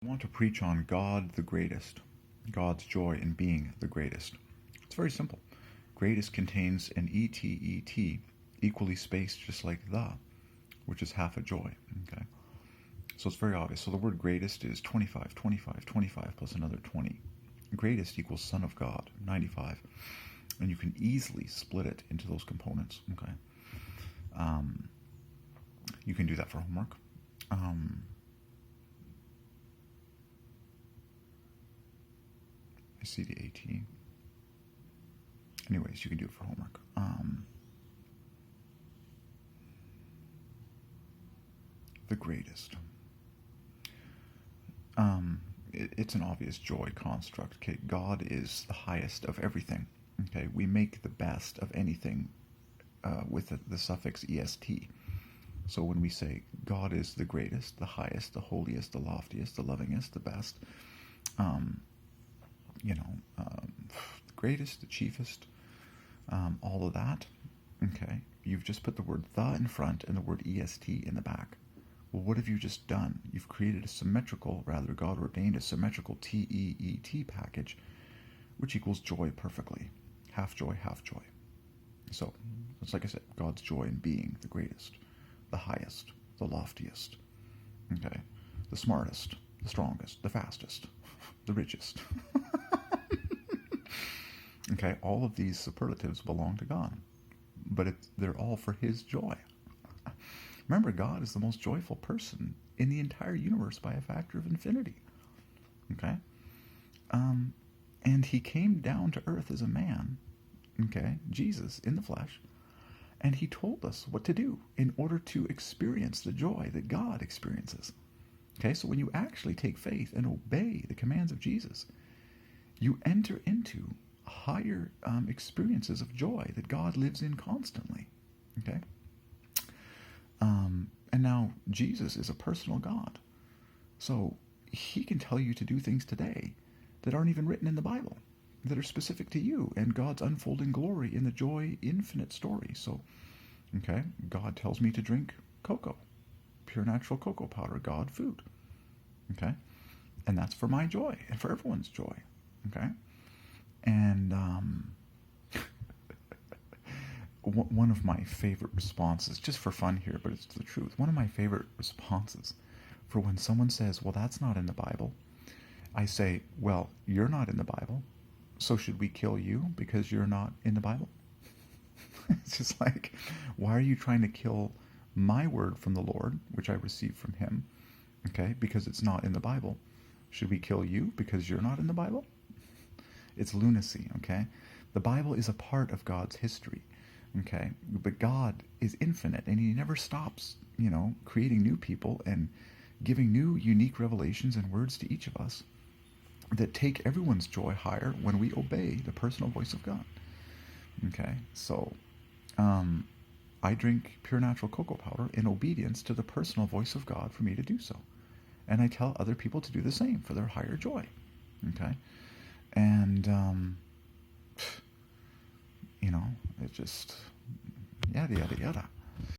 I want to preach on God the greatest, God's joy in being the greatest. It's very simple. Greatest contains an ET, equally spaced just like the, which is half a joy. Okay, so it's very obvious. So the word greatest is 25, 25, 25 plus another 20. Greatest equals Son of God, 95. And you can easily split it into those components. Okay, you can do that for homework. I see the AT. Anyways, you can do it for homework. The greatest. It's an obvious joy construct. Okay, God is the highest of everything. Okay, we make the best of anything with the suffix est. So when we say God is the greatest, the highest, the holiest, the loftiest, the lovingest, the best, the greatest, the chiefest, all of that, okay, you've just put the word the in front and the word est in the back. Well, what have you just done? You've created a symmetrical, rather God ordained a symmetrical TEET package, which equals joy perfectly. Half joy, half joy. So, it's like I said, God's joy in being the greatest, the highest, the loftiest, okay, the smartest, the strongest, the fastest, the richest. Okay, all of these superlatives belong to God, but they're all for His joy. Remember, God is the most joyful person in the entire universe by a factor of infinity. Okay? And He came down to earth as a man, okay, Jesus in the flesh, and He told us what to do in order to experience the joy that God experiences. Okay, so when you actually take faith and obey the commands of Jesus, you enter into higher experiences of joy that God lives in constantly. Okay? And now Jesus is a personal God. So He can tell you to do things today that aren't even written in the Bible, that are specific to you and God's unfolding glory in the joy infinite story. So, okay, God tells me to drink cocoa, pure natural cocoa powder, God food. Okay? And that's for my joy and for everyone's joy. Okay? And one of my favorite responses, just for fun here, but it's the truth, one of my favorite responses for when someone says, well, that's not in the Bible, I say, well, you're not in the Bible, so should we kill you because you're not in the Bible? It's just like, why are you trying to kill my word from the Lord, which I received from Him, okay, because it's not in the Bible? Should we kill you because you're not in the Bible? It's lunacy, okay? The Bible is a part of God's history, okay? But God is infinite, and He never stops, creating new people and giving new, unique revelations and words to each of us that take everyone's joy higher when we obey the personal voice of God. Okay, so I drink pure natural cocoa powder in obedience to the personal voice of God for me to do so. And I tell other people to do the same for their higher joy. Okay? And, it just, yada, yada, yada.